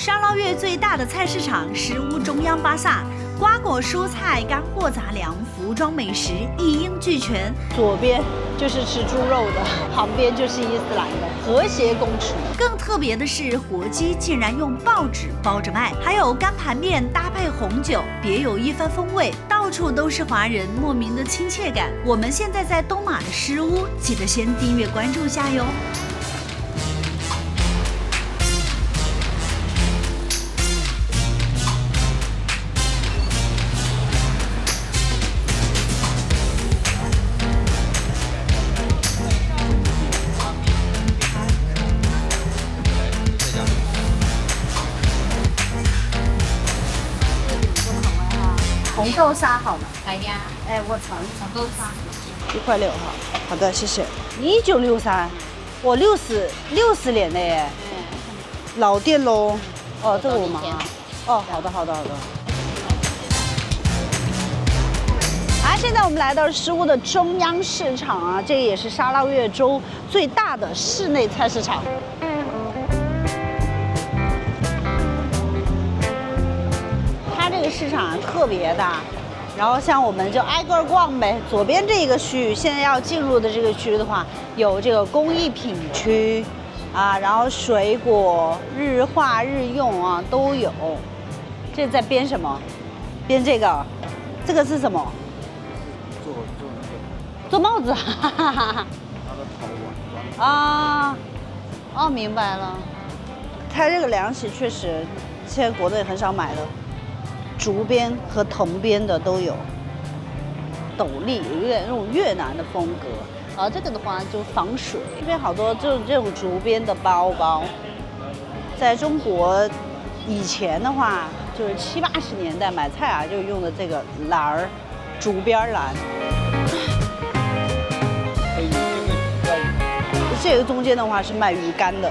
沙捞越最大的菜市场石屋中央巴萨，瓜果蔬菜、干货杂粮、服装美食一应俱全。左边就是吃猪肉的，旁边就是伊斯兰的，和谐共处。更特别的是，活鸡竟然用报纸包着卖，还有干盘面搭配红酒，别有一番风味。到处都是华人，莫名的亲切感。我们现在在东马的石屋，记得先订阅关注下哟。红豆沙好了，来呀，哎，我尝红豆沙。1.6块哈，好的，谢谢。1963，我60年的耶，老店喽。哦，这个我忙啊。哦，好的。现在我们来到石屋的中央市场啊，这个也是沙捞越州最大的室内菜市场。它这个市场啊特别大，然后像我们就挨个逛呗。左边这个区域，现在要进入的这个区域的话，有这个工艺品区啊，然后水果、日化、日用啊都有。这在编什么？编这个，这个是什么？做帽子，哈哈哈。啊，哦，明白了。它这个凉席确实，现在国内很少买的。竹编和藤编的都有，斗笠有点那种越南的风格，这个的话就防水。这边好多就是这种竹编的包包，在中国以前的话，就是70、80年代买菜啊，就用的这个篮儿，竹编篮。这个中间的话是卖鱼干的。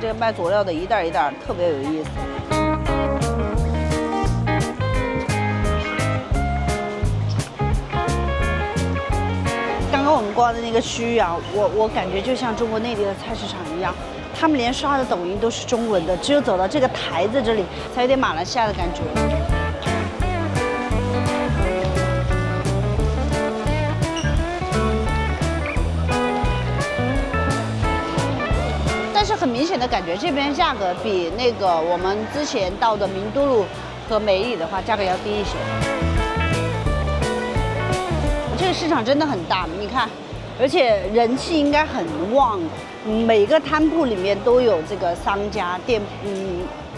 这个卖佐料的一袋一袋，特别有意思。刚刚我们逛的那个区域啊，我感觉就像中国内地的菜市场一样，他们连刷的抖音都是中文的，只有走到这个台子这里，才有点马来西亚的感觉。但是很明显的感觉，这边价格比那个我们之前到的明都路和梅里的话，价格要低一些。这个市场真的很大，你看，而且人气应该很旺，每个摊铺里面都有这个商家店，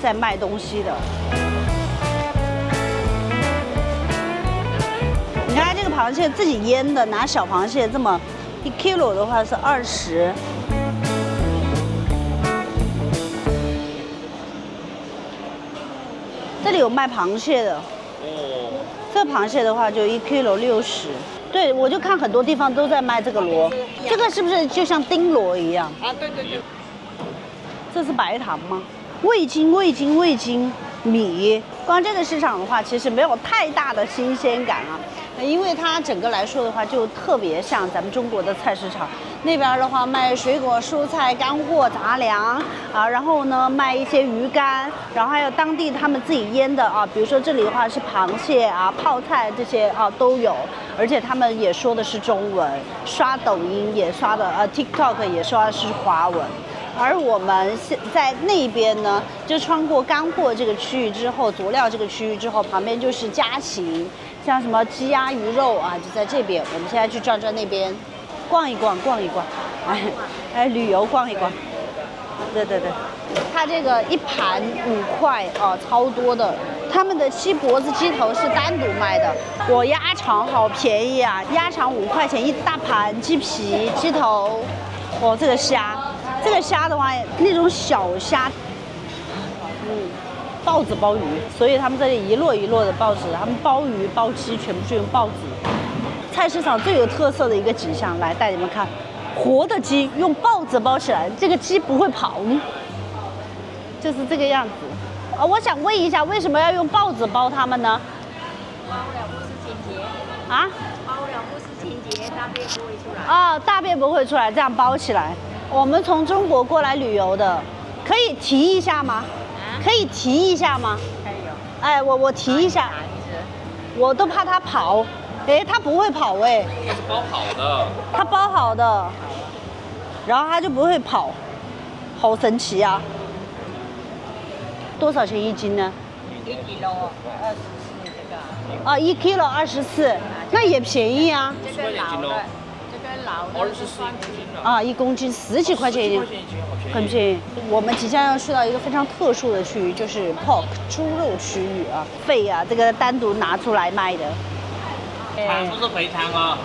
在卖东西的。你看这个螃蟹自己腌的，拿小螃蟹这么1 kg 的话是20。这里有卖螃蟹的，这螃蟹的话就1 kg 60。对，我就看很多地方都在卖这个螺，这个是不是就像丁螺一样？啊，对。这是白糖吗？味精米。光这个市场的话，其实没有太大的新鲜感啊，因为它整个来说的话，就特别像咱们中国的菜市场。那边的话卖水果、蔬菜、干货、杂粮啊，然后呢卖一些鱼干，然后还有当地他们自己腌的啊，比如说这里的话是螃蟹啊、泡菜这些啊都有，而且他们也说的是中文，刷抖音也刷的TikTok 也刷的是华文。而我们现在那边呢，就穿过干货这个区域之后，佐料这个区域之后，旁边就是家禽，像什么鸡鸭鱼肉啊，就在这边。我们现在去转那边，逛一逛，哎，旅游逛一逛。对，它这个一盘5块啊，超多的。他们的鸡脖子、鸡头是单独卖的。我鸭肠好便宜啊，鸭肠5块钱一大盘，鸡皮、鸡头，这个虾。这个虾的话，那种小虾，报纸包鱼，所以他们这里一摞一摞的报纸，他们包鱼包鸡全部是用报纸。菜市场最有特色的一个景象，来带你们看，活的鸡用报纸包起来，这个鸡不会跑，就是这个样子。我想问一下，为什么要用报纸包它们呢？包了不是清洁啊？包了不是清洁，大便不会出来。哦，大便不会出来，这样包起来。我们从中国过来旅游的，可以提一下吗？可以提一下吗？可以有。哎，我提一下，我都怕它跑。哎，它不会跑哎。它是包好的。它包好的，然后它就不会跑，好神奇啊！多少钱一斤呢1 kg 24这个。啊，1 kg 24，那也便宜啊。这个老的，这个老的是算斤了。啊，1公斤10几块钱一斤，很便宜。我们即将要去到一个非常特殊的区域，就是 pork 猪肉区域啊，肺啊，这个单独拿出来卖的。肠不是肥肠哦，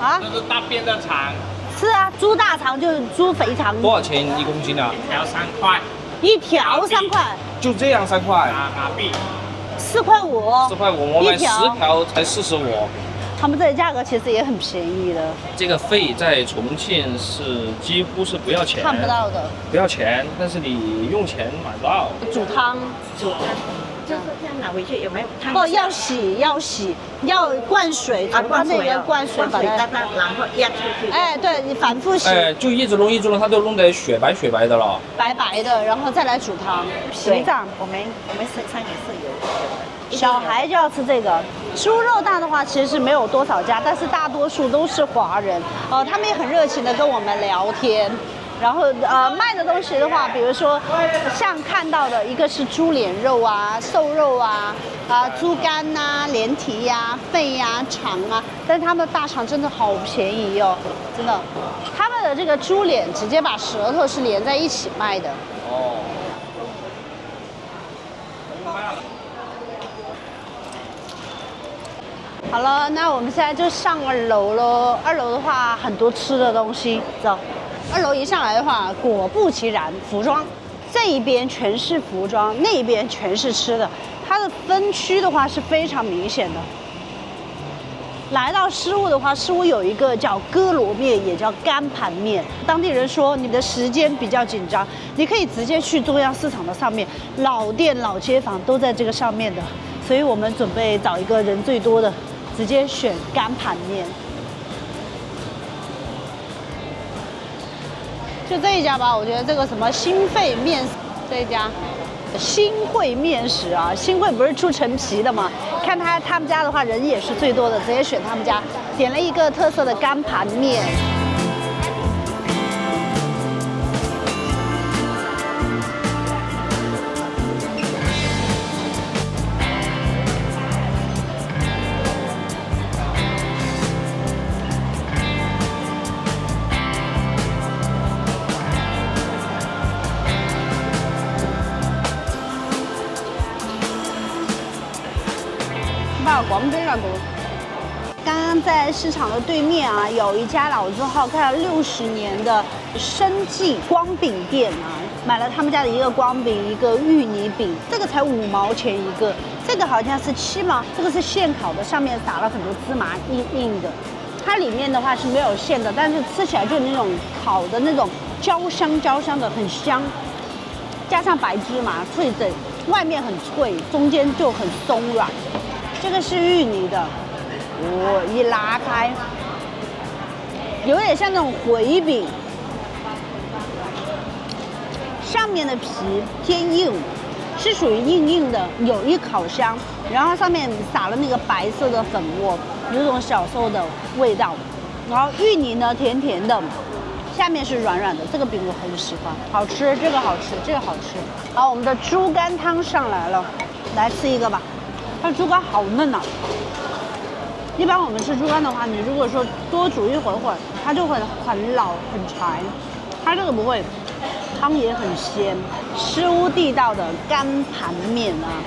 啊，这是大便的肠。是啊，猪大肠就是猪肥肠。多少钱1公斤啊？一条3块。一条3块。就这样3块。马币。4块5。4块5，我买10条才45。他们这个价格其实也很便宜的。这个肺在重庆是几乎是不要钱，看不到的，不要钱，但是你用钱买不到。煮汤，就是这样拿回去有没有？哦，要洗，要灌水，从它那边灌水把它，然后压出去。哎，对你反复洗，哎，就一直弄，它都弄得雪白的了。白白的，然后再来煮汤。脾脏，我们身上也是有的。小孩就要吃这个。猪肉档的话，其实是没有多少家，但是大多数都是华人。他们也很热情的跟我们聊天。然后卖的东西的话，比如说像看到的一个是猪脸肉啊、瘦肉啊、猪肝呐、连蹄呀、肺呀、肠啊，但是他们的大肠真的好便宜哦，真的。他们的这个猪脸直接把舌头是连在一起卖的。哦。好了，那我们现在就上2楼喽。2楼的话，很多吃的东西，走。2楼一上来的话，果不其然，服装这一边全是服装，那一边全是吃的。它的分区的话是非常明显的。来到诗屋的话，诗屋有一个叫哥罗面，也叫干盘面。当地人说你的时间比较紧张，你可以直接去中央市场的上面，老店老街坊都在这个上面的。所以我们准备找一个人最多的，直接选干盘面。就这一家吧，我觉得这个什么新费面食这一家，新会面食啊，新会不是出陈皮的吗？看他们家的话，人也是最多的，直接选他们家，点了一个特色的干盘面。光边那个。刚刚在市场的对面啊，有一家老字号，开了60年的生记光饼店啊，买了他们家的一个光饼，一个芋泥饼，这个才5毛钱一个，这个好像是7毛，这个是现烤的，上面撒了很多芝麻，硬硬的。它里面的话是没有馅的，但是吃起来就那种烤的那种焦香的，很香，加上白芝麻脆的，外面很脆，中间就很松软。这个是芋泥的，一拉开，有点像那种回饼，上面的皮偏硬，是属于硬硬的，有一烤香，然后上面撒了那个白色的粉末，有种小时候的味道，然后芋泥呢甜甜的，下面是软软的，这个饼我很喜欢，好吃，这个好吃，这个好吃。好，我们的猪肝汤上来了，来吃一个吧。它猪肝好嫩啊！一般我们吃猪肝的话，你如果说多煮一会儿，它就很老很柴。它这个不会，汤也很鲜。诗屋地道的干盘面啊，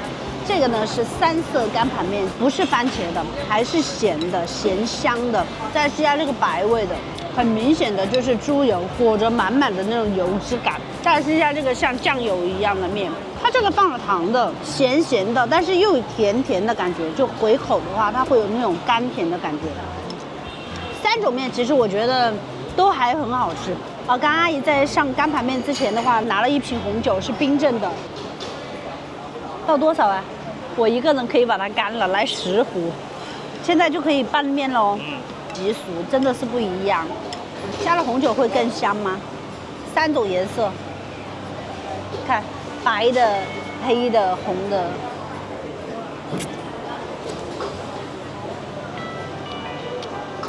这个呢是3色干盘面，不是番茄的，还是咸的，咸香的，再加这个白味的，很明显的就是猪油裹着满满的那种油脂感。再吃一下这个像酱油一样的面。它这个放了糖的，咸咸的，但是又有甜甜的感觉，就回口的话，它会有那种甘甜的感觉。3种面其实我觉得都还很好吃。刚刚阿姨在上干盘面之前的话，拿了一瓶红酒，是冰镇的。倒多少啊我一个人可以把它干了，来10壶，现在就可以拌面喽。习俗真的是不一样，加了红酒会更香吗？3种颜色，看白的、黑的、红的。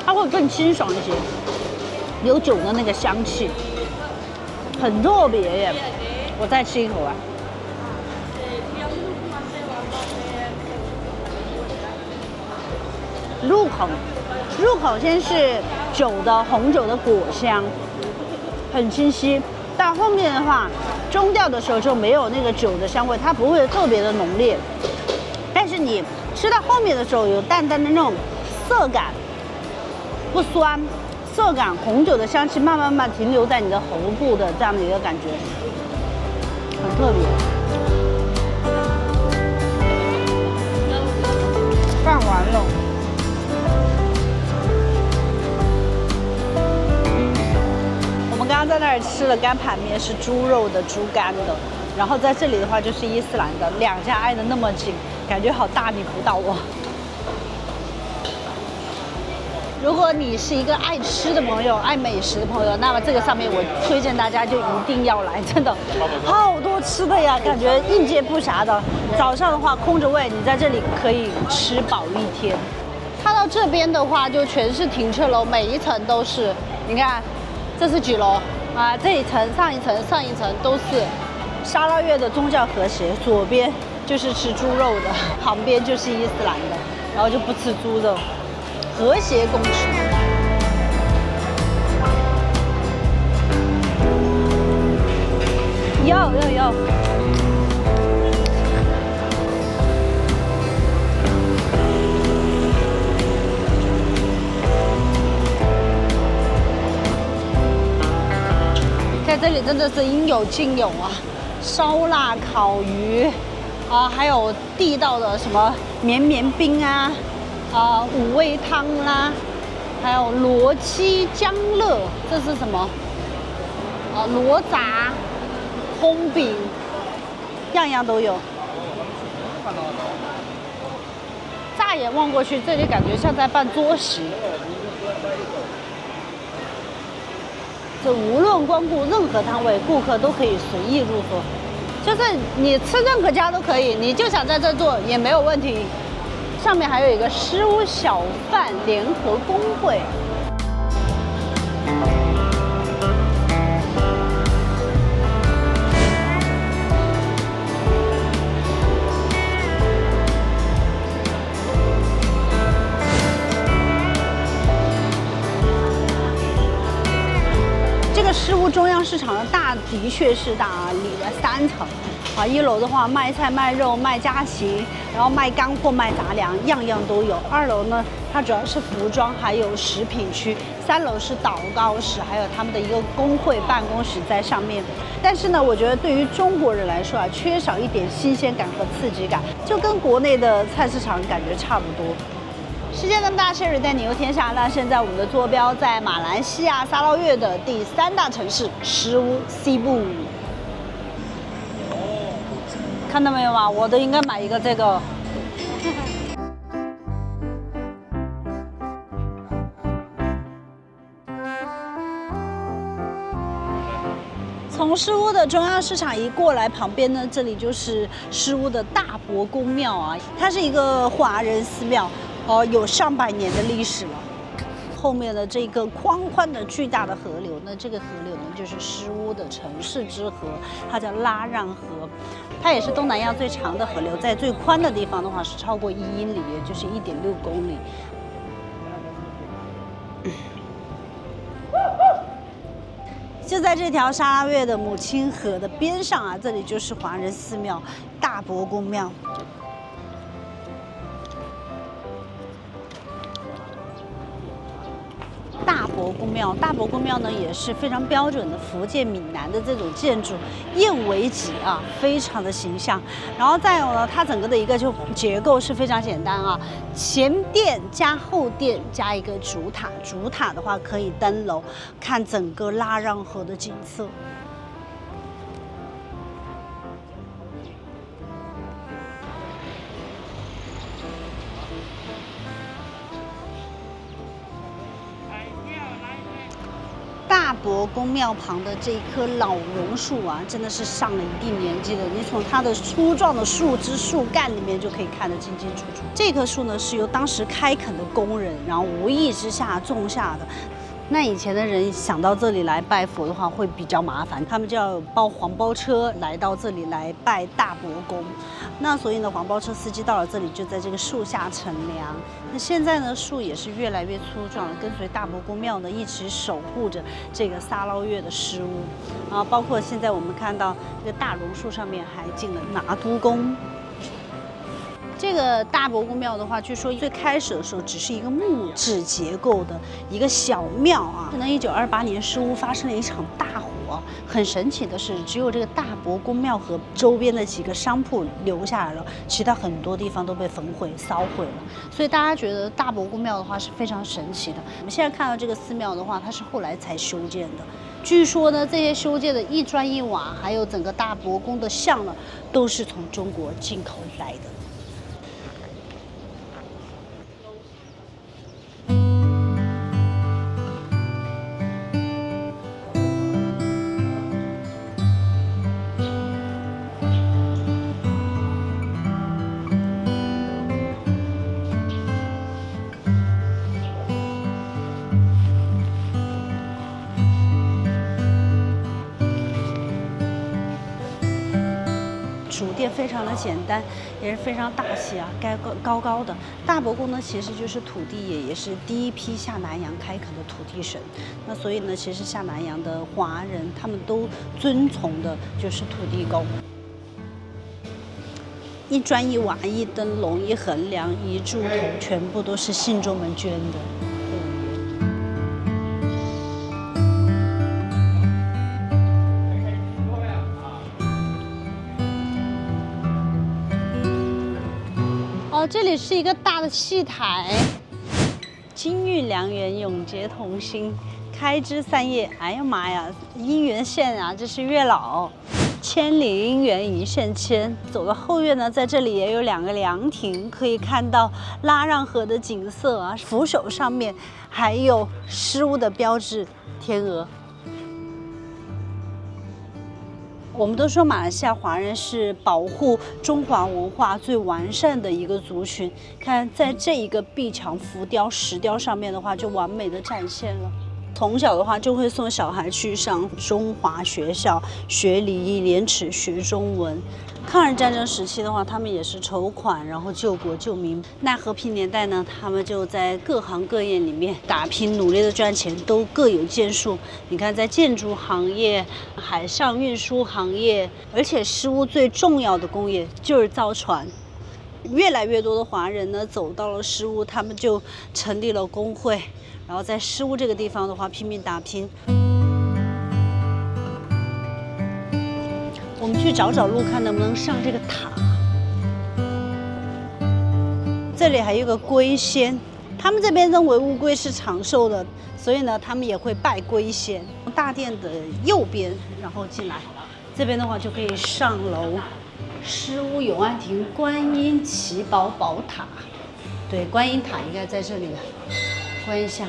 它会更清爽一些，有酒的那个香气，很特别耶。我再吃一口啊。入口先是红酒的果香，很清晰。到后面的话，中调的时候就没有那个酒的香味，它不会特别的浓烈。但是你吃到后面的时候，有淡淡的那种涩感。不酸，涩感，红酒的香气慢慢停留在你的喉部的这样的一个感觉，很特别。拌完了，我们刚刚在那儿吃了干盘面，是猪肉的、猪肝的，然后在这里的话就是伊斯兰的，两家挨得那么近，感觉好大逆不道哦。如果你是一个爱吃的朋友、爱美食的朋友，那么这个上面我推荐大家就一定要来，真的好多吃的呀，感觉应接不暇的。早上的话空着胃，你在这里可以吃饱一天。看到这边的话，就全是停车楼，每一层都是。你看，这是几楼啊？这一层、上一层、上一层都是沙拉越的宗教和谐，左边就是吃猪肉的，旁边就是伊斯兰的，然后就不吃猪肉。和谐共处。有。在这里真的是应有尽有啊，烧腊、烤鱼啊，还有地道的什么绵绵冰啊。五味汤啦，还有罗七姜乐，这是什么？罗杂、烘饼，样样都有。乍眼望过去，这里感觉像在办桌席。这无论光顾任何摊位，顾客都可以随意入座，就是你吃任何家都可以，你就想在这坐也没有问题。上面还有一个诗屋小贩联合工会。这个诗屋中央市场的大的确是大，里了3层。1楼的话卖菜、卖肉、卖家禽，然后卖干货、卖杂粮，样样都有。2楼呢，它主要是服装还有食品区。3楼是祷告室，还有他们的一个工会办公室在上面。但是呢，我觉得对于中国人来说啊，缺少一点新鲜感和刺激感，就跟国内的菜市场感觉差不多。世界那么大 ，Sherry 带你游天下。那现在我们的坐标在马来西亚沙捞越的第3大城市诗屋西部。看到没有嘛？我都应该买一个这个。从诗屋的中央市场一过来，旁边呢，这里就是诗屋的大伯公庙啊，它是一个华人寺庙，有上百年的历史了。后面的这个宽宽的巨大的河流呢，这个河流呢就是诗屋的城市之河，它叫拉让河，它也是东南亚最长的河流，在最宽的地方的话是超过1英里，也就是1.6公里。就在这条沙拉越的母亲河的边上啊，这里就是华人寺庙大伯公庙。大伯公庙呢也是非常标准的福建闽南的这种建筑，燕尾脊啊，非常的形象。然后再有呢，它整个的一个就结构是非常简单啊，前殿加后殿加一个主塔，主塔的话可以登楼看整个拉让河的景色。伯公庙旁的这一棵老榕树啊，真的是上了一定年纪的。你从它的粗壮的树枝、树干里面就可以看得清清楚楚。这棵树呢，是由当时开垦的工人，然后无意之下种下的。那以前的人想到这里来拜佛的话，会比较麻烦，他们就要包黄包车来到这里来拜大伯公。那所以呢，黄包车司机到了这里，就在这个树下乘凉。那现在呢，树也是越来越粗壮了，跟随大伯公庙呢一起守护着这个沙捞越的尸屋啊，包括现在我们看到这个大榕树上面还进了拿督公。这个大伯公庙的话，据说最开始的时候只是一个木质结构的一个小庙啊。可能1928年尸屋发生了一场大火，很神奇的是，只有这个大伯公庙和周边的几个商铺留下来了，其他很多地方都被焚毁、烧毁了。所以大家觉得大伯公庙的话是非常神奇的。我们现在看到这个寺庙的话，它是后来才修建的。据说呢，这些修建的一砖一瓦，还有整个大伯公的像呢，都是从中国进口来的。主殿非常的简单，也是非常大气啊，高高的。大伯公呢，其实就是土地爷，也是第一批下南洋开垦的土地神。那所以呢，其实下南洋的华人他们都遵从的就是土地公。一砖一瓦、一灯笼、一横梁、一柱头，全部都是信众们捐的。哦，这里是一个大的戏台，金玉良缘，永结同心，开枝散叶。哎呀妈呀，姻缘线啊，这是月老，千里姻缘一线牵。走到后院呢，在这里也有2个凉亭，可以看到拉让河的景色啊。扶手上面还有尸屋的标志，天鹅。我们都说马来西亚华人是保护中华文化最完善的一个族群，看在这一个壁墙浮雕、石雕上面的话，就完美的展现了。从小的话就会送小孩去上中华学校学礼义廉耻、学中文。抗日战争时期的话，他们也是筹款，然后救国救民。那和平年代呢，他们就在各行各业里面打拼，努力的赚钱，都各有建树。你看，在建筑行业、海上运输行业，而且尸屋最重要的工业就是造船。越来越多的华人呢，走到了尸屋，他们就成立了工会，然后在尸屋这个地方的话，拼命打拼。我们去找找路，看能不能上这个塔。这里还有个龟仙，他们这边认为乌龟是长寿的，所以呢，他们也会拜龟仙。大殿的右边，然后进来，这边的话就可以上楼。尸屋永安亭观音祈宝宝塔，对，观音塔应该在这里了，观音像。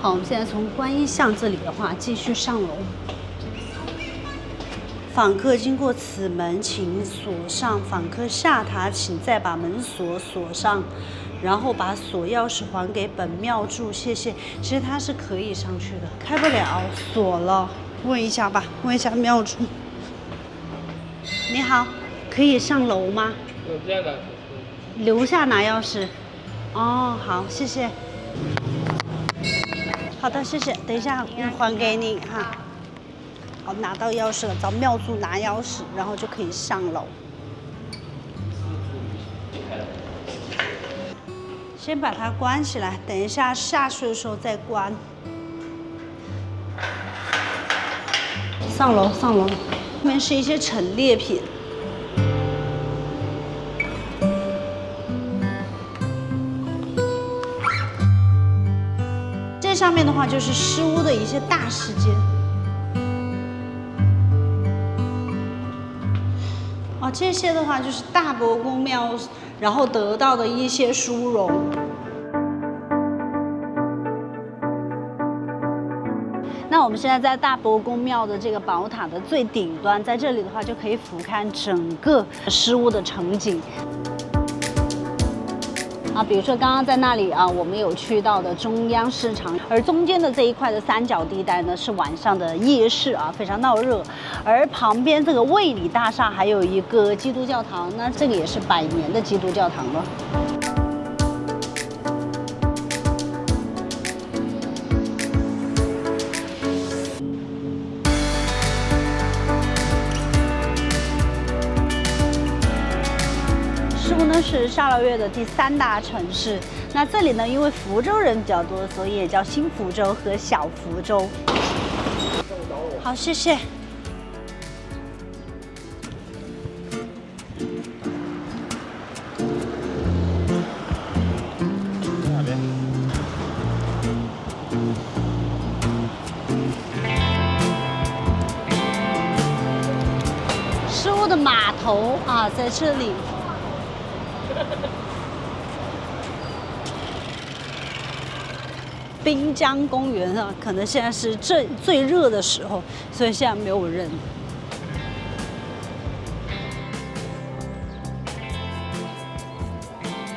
好，我们现在从观音像这里的话，继续上楼。访客经过此门，请锁上；访客下塔，请再把门锁上，然后把锁钥匙还给本庙祝，谢谢。其实它是可以上去的，开不了，锁了。问一下吧，问一下庙祝。你好，可以上楼吗？留下拿钥匙。哦，好，谢谢。好的，谢谢。等一下还给你哈。好，拿到钥匙了，找庙祝拿钥匙，然后就可以上楼。先把它关起来，等一下下去的时候再关。上楼，上楼。后面是一些陈列品。这上面的话就是尸屋的一些大事件。这些的话就是大伯公庙，然后得到的一些殊荣。们现在在大伯公庙的这个宝塔的最顶端，在这里的话就可以俯瞰整个诗屋的城景。比如说刚刚在那里我们有去到的中央市场，而中间的这一块的三角地带呢是晚上的夜市非常闹热。而旁边这个卫理大厦还有一个基督教堂，那这个也是100年的基督教堂了。是沙劳越的第3大城市。那这里呢，因为福州人比较多，所以也叫新福州和小福州。好，谢谢。那边。诗屋的码头在这里。滨江公园可能现在是最热的时候，所以现在没有人。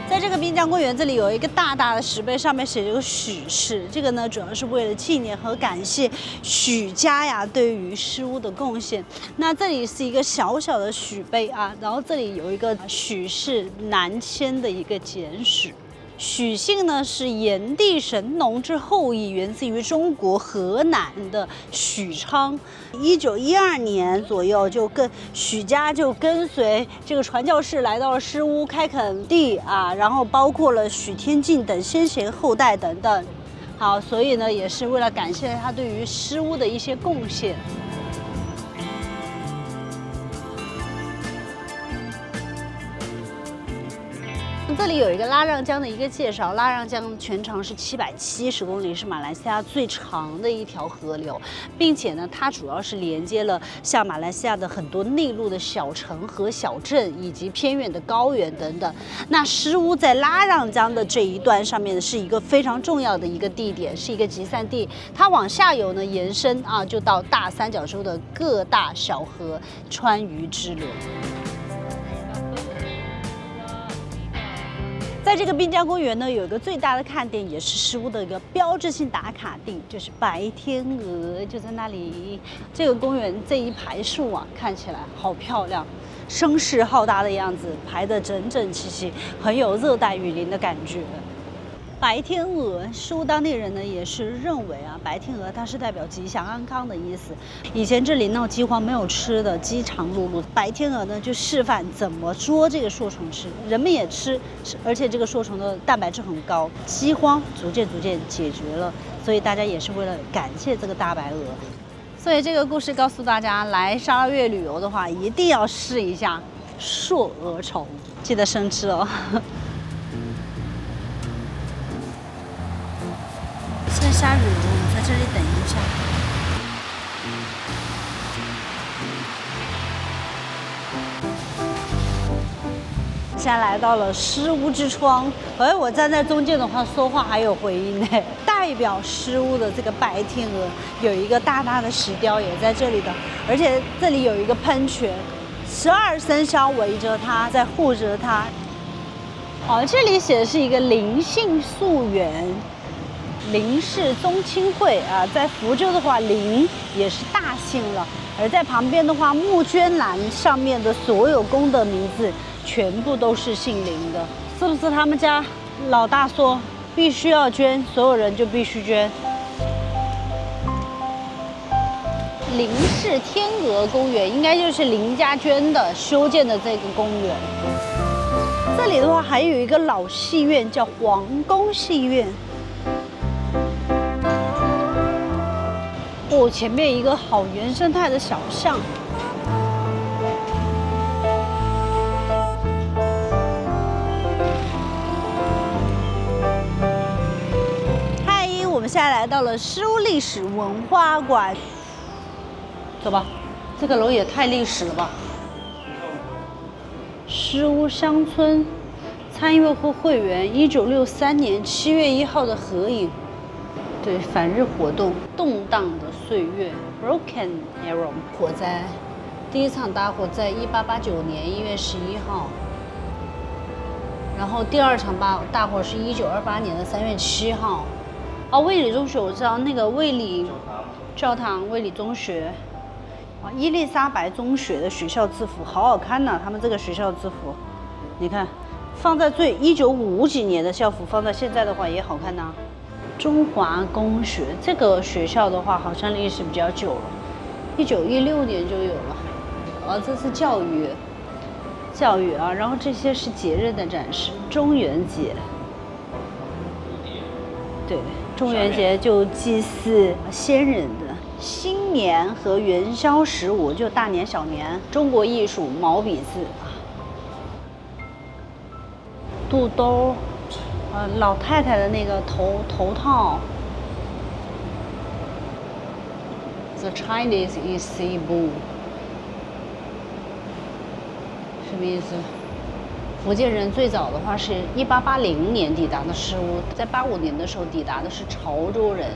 在这个滨江公园这里有一个大大的石碑，上面写着个许氏，这个呢主要是为了纪念和感谢许家对于诗屋的贡献。那这里是一个小小的许碑然后这里有一个许氏南迁的一个简史。许姓呢是炎帝神农之后裔，源自于中国河南的许昌。1912年左右，许家就跟随这个传教士来到了诗屋开垦地然后包括了许天进等先贤后代等等。好，所以呢也是为了感谢他对于诗屋的一些贡献。这里有一个拉让江的一个介绍，拉让江全长是770公里，是马来西亚最长的一条河流，并且呢，它主要是连接了像马来西亚的很多内陆的小城和小镇，以及偏远的高原等等。那诗屋在拉让江的这一段上面是一个非常重要的一个地点，是一个集散地。它往下游呢延伸就到大三角洲的各大小河川渝支流。在这个滨江公园呢，有一个最大的看点，也是诗屋的一个标志性打卡地，就是白天鹅，就在那里。这个公园这一排树看起来好漂亮，声势浩大的样子，排得整整齐齐，很有热带雨林的感觉。白天鹅，诗屋当地人呢也是认为白天鹅它是代表吉祥安康的意思。以前这里闹饥荒没有吃的，饥肠辘辘，白天鹅呢就示范怎么捉这个硕虫吃，人们也吃，而且这个硕虫的蛋白质很高，饥荒逐渐解决了。所以大家也是为了感谢这个大白鹅。所以这个故事告诉大家，来沙劳越旅游的话，一定要试一下硕鹅虫，记得生吃哦。现在下雨了，我们在这里等一下。现在来到了诗屋之窗，我站在中间的话，说话还有回音呢。代表诗屋的这个白天鹅，有一个大大的石雕也在这里的，而且这里有一个喷泉，12生肖围着它，在护着它。这里写的是一个灵性溯源。林氏宗亲会在福州的话，林也是大姓了。而在旁边的话，募捐栏上面的所有功德名字全部都是姓林的，是不是他们家老大说必须要捐，所有人就必须捐？林氏天鹅公园应该就是林家捐的修建的这个公园。这里的话还有一个老戏院，叫皇宫戏院。前面一个好原生态的小巷。嗨，我们现在来到了诗屋历史文化馆，走吧，这个楼也太历史了吧！诗屋乡村参与会会员1963年7月1号的合影。对，反日活动，动荡的岁岁月 （Broken Arrow） 火灾，第一场大火在1889年1月11号，然后第二场大火是1928年的3月7号。哦，卫理中学我知道，那个卫理教堂、卫理中学，啊，伊丽莎白中学的学校制服好好看呐、他们这个学校制服，你看，放在1950几年的校服，放在现在的话也好看呐、中华公学这个学校的话，好像历史比较久了，1916年就有了。这是教育啊，然后这些是节日的展示，中元节。对，中元节就祭祀先人的。新年和元宵15就大年小年。中国艺术毛笔字，肚兜，老太太的那个头套。The Chinese is Cebu， 什么意思？福建人最早的话是1880年抵达的诗屋，在85年的时候抵达的是潮州人，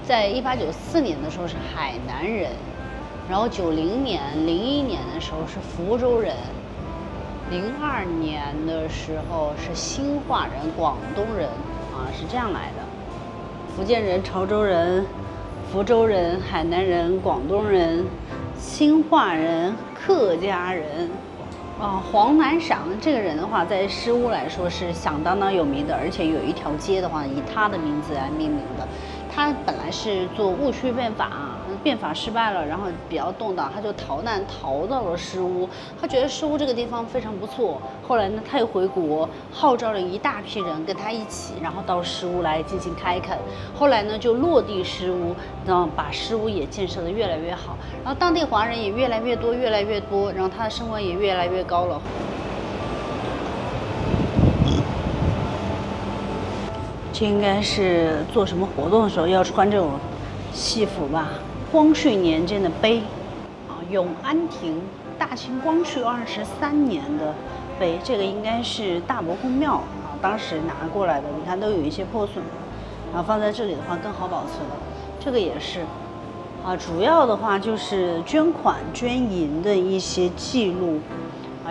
在1894年的时候是海南人，然后90年、01年的时候是福州人，02年的时候是兴化人、广东人啊，是这样来的。福建人、潮州人、福州人、海南人、广东人、兴化人、客家人。黄南赏这个人的话，在诗屋来说是响当当有名的，而且有一条街的话以他的名字来命名的。他本来是做戊戌变法，变法失败了，然后比较动荡，他就逃难逃到了诗屋。他觉得诗屋这个地方非常不错，后来呢，他又回国，号召了一大批人跟他一起，然后到诗屋来进行开垦。后来呢，就落地诗屋，然后把诗屋也建设得越来越好，然后当地华人也越来越多，然后他的声望也越来越高了。这应该是做什么活动的时候要穿这种戏服吧。光绪年间的碑，永安亭，大清光绪23年的碑，这个应该是大伯公庙当时拿过来的，你看都有一些破损，然后放在这里的话更好保存。这个也是，主要的话就是捐款捐银的一些记录，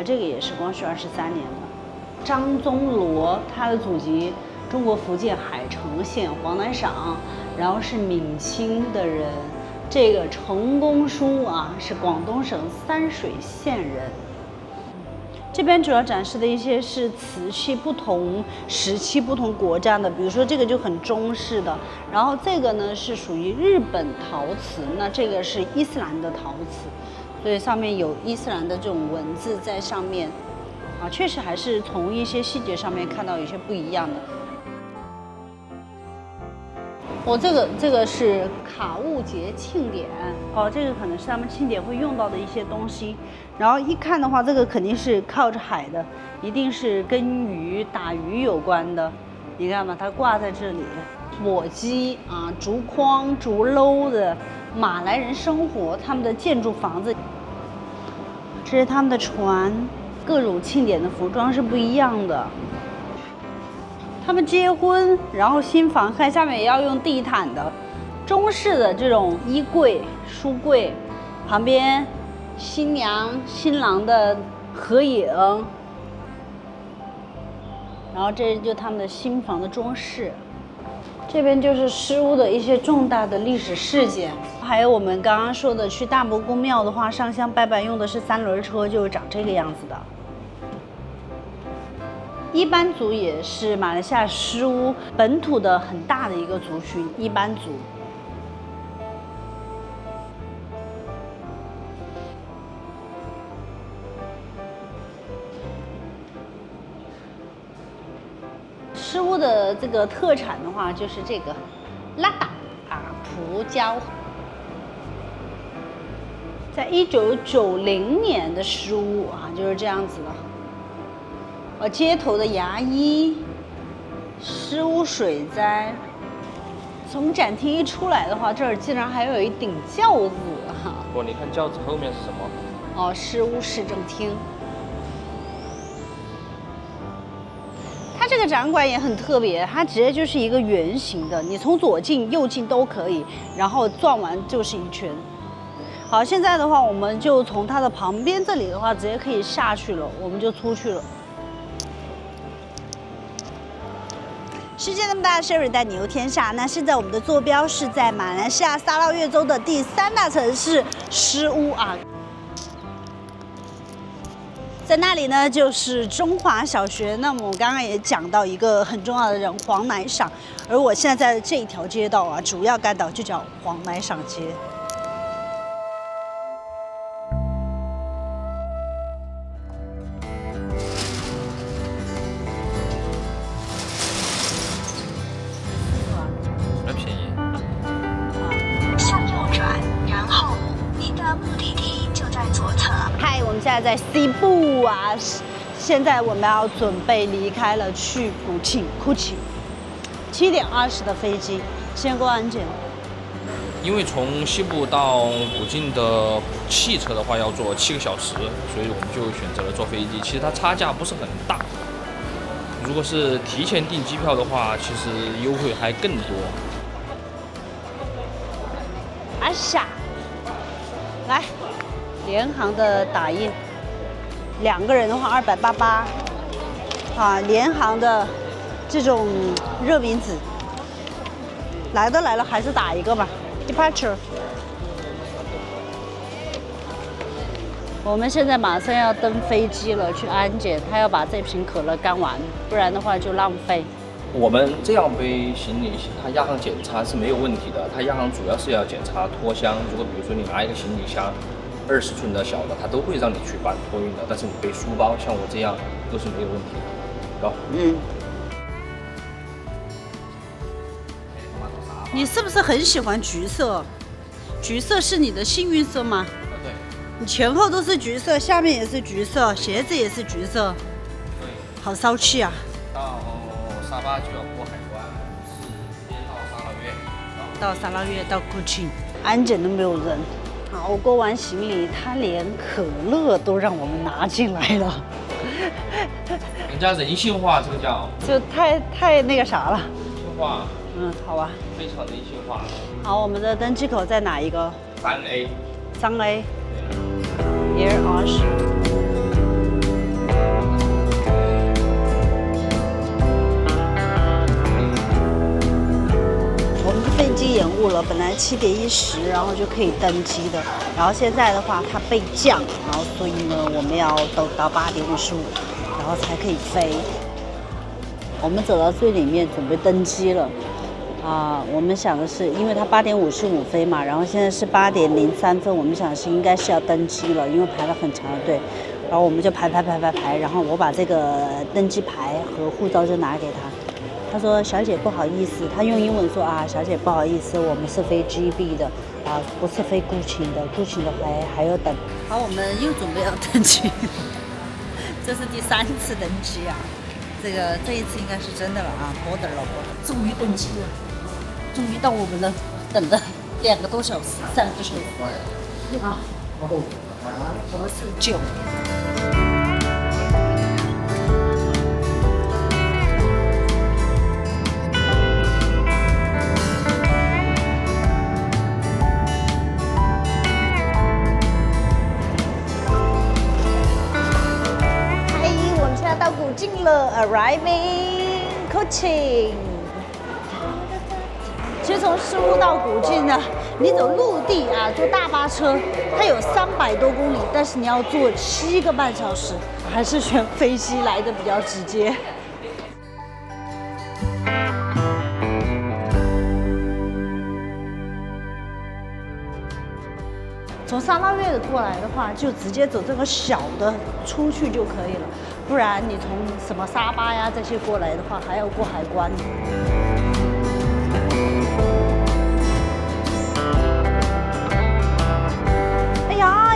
这个也是光绪23年的。张宗罗，他的祖籍中国福建海城县黄南省，然后是闽清的人。这个成功书是广东省三水县人。这边主要展示的一些是瓷器，不同时期、不同国家的，比如说这个就很中式的，然后这个呢是属于日本陶瓷，那这个是伊斯兰的陶瓷，所以上面有伊斯兰的这种文字在上面，确实还是从一些细节上面看到有些不一样的。这个是卡物节庆典，这个可能是他们庆典会用到的一些东西。然后一看的话，这个肯定是靠着海的，一定是跟鱼打鱼有关的。你看吧，它挂在这里，簸箕竹筐、竹篓的马来人生活，他们的建筑房子，这是他们的船，各种庆典的服装是不一样的。他们结婚，然后新房看下面也要用地毯的，中式的这种衣柜、书柜，旁边新娘新郎的合影，然后这就他们的新房的装饰。这边就是诗屋的一些重大的历史事件，还有我们刚刚说的去大伯公庙的话，上香拜拜用的是3轮车，就是长这个样子的。伊班族也是马来西亚诗屋本土的很大的一个族群，伊班族。诗屋的这个特产的话，就是这个拉达蒲椒。在1990年的诗屋就是这样子的。街头的牙医，诗屋水灾。从展厅一出来的话，这儿竟然还有一顶轿子你看轿子后面是什么？诗屋市政厅。它这个展馆也很特别，它直接就是一个圆形的，你从左进右进都可以，然后转完就是一圈。好，现在的话，我们就从它的旁边这里的话，直接可以下去了，我们就出去了。世界那么大 ，Sherry 带你游天下。那现在我们的坐标是在马来西亚沙捞越州的第3大城市施乌昂。在那里呢，就是中华小学。那么我刚刚也讲到一个很重要的人黄乃赏，而我现在在这一条街道啊，主要干道就叫黄乃赏街。比较便宜。向右转，然后您的目的地就在左侧。嗨，我们现在在西部啊，现在我们要准备离开了，去古晋 ，7点20的飞机，先过安检。因为从西部到古晋的汽车的话要坐7个小时，所以我们就选择了坐飞机。其实它差价不是很大，如果是提前订机票的话，其实优惠还更多。啊下，来，联航的打印，2个人的话288，啊，联航的这种热敏纸，来都来了，还是打一个吧。Departure。我们现在马上要登飞机了，去安检，他要把这瓶可乐干完，不然的话就浪费。我们这样背行李，它亚航检查是没有问题的。它亚航主要是要检查脱箱，如果比如说你拿一个行李箱，20寸的小的，它都会让你去办托运的。但是你背书包，像我这样都是没有问题的。你是不是很喜欢橘色？橘色是你的幸运色吗？对。你前后都是橘色，下面也是橘色，鞋子也是橘色。对。好骚气啊！到沙巴就要过海关，是直接到沙捞越。到沙捞越，到古晋，安检都没有人。好，我过完行李，他连可乐都让我们拿进来了。人家人性化，这个叫。就太那个啥了。人性化。好吧。非常人性化。好，我们的登机口在哪一个3A。3A。Air Asia。我们的飞机延误了，本来7点10，然后就可以登机的，然后现在的话它被降，然后所以呢我们要等到8点55，然后才可以飞。我们走到最里面准备登机了。我们想的是，因为它8点55飞嘛，然后现在是8点03分，我们想是应该是要登机了，因为排了很长的队，然后我们就排，然后我把这个登机牌和护照就拿给他，他说小姐不好意思，他用英文说小姐不好意思，我们是飞 GB 的不是飞古晋的，古晋的还要等。好，我们又准备要登机，这是第3次登机啊，这一次应该是真的了border了，终于登机了。终于到我们了，等了2个多小时，3个小时。我们是9。嗨，我们现在到古晋了 ，arriving Kuching。其实从施乌到古晋呢，你走陆地坐大巴车，它有300多公里，但是你要坐7个半小时，还是选飞机来的比较直接。从沙捞越的过来的话，就直接走这个小的出去就可以了，不然你从什么沙巴呀这些过来的话，还要过海关。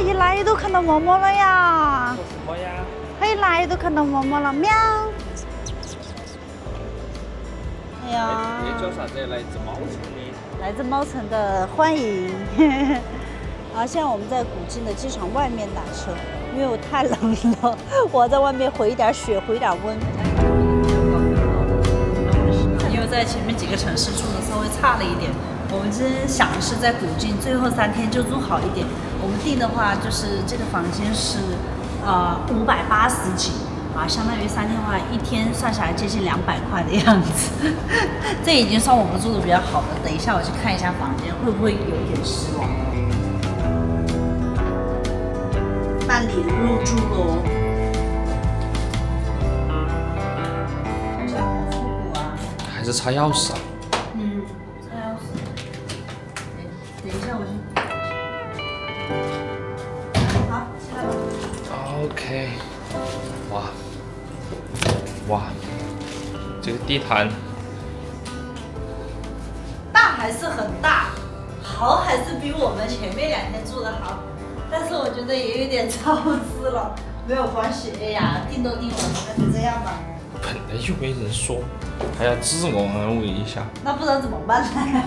一来都看到嬷嬷了呀！做什么呀？一来都看到嬷嬷了，喵！哎呀！你叫啥子？来自猫城的。来自猫城的，欢迎！现在我们在古晋的机场外面打车，因为我太冷了，我在外面回一点雪，回点温。在前面几个城市住的稍微差了一点。我们之前想的是在古晋最后3天就住好一点。我们订的话就是这个房间是580几啊，相当于3天的话1天算下来接近200块的样子。这已经算我们住的比较好的。等一下我去看一下房间，会不会有一点失望？办理入住喽。还是插钥匙啊？插钥匙。等一下我去。好，起来吧。OK。哇，这个地毯大还是很大，好还是比我们前面2天住的好，但是我觉得也有点超支了。没有关系，哎呀，定都定了，那就这样吧。本来就没人说，还要自我安慰一下。那不然怎么办呢？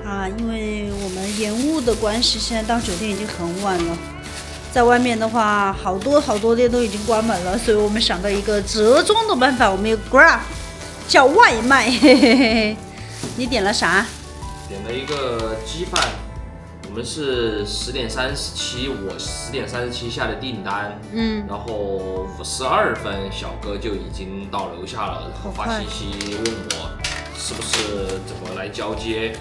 啊，因为我们延误的关系，现在到酒店已经很晚了。在外面的话，好多店都已经关门了，所以我们想到一个折中的办法，我们有 Grab 叫外卖。嘿嘿嘿。你点了啥？点了一个鸡饭，我们是10点37，我10点37下的订单，然后52分小哥就已经到楼下了，然后发信息问我是不是怎么来交接，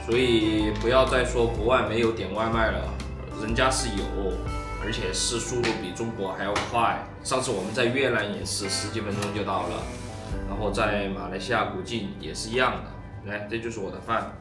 所以不要再说国外没有点外卖了。人家是有，而且是速度比中国还要快。上次我们在越南也是10几分钟就到了，然后在马来西亚古晋也是一样的。来，这就是我的饭。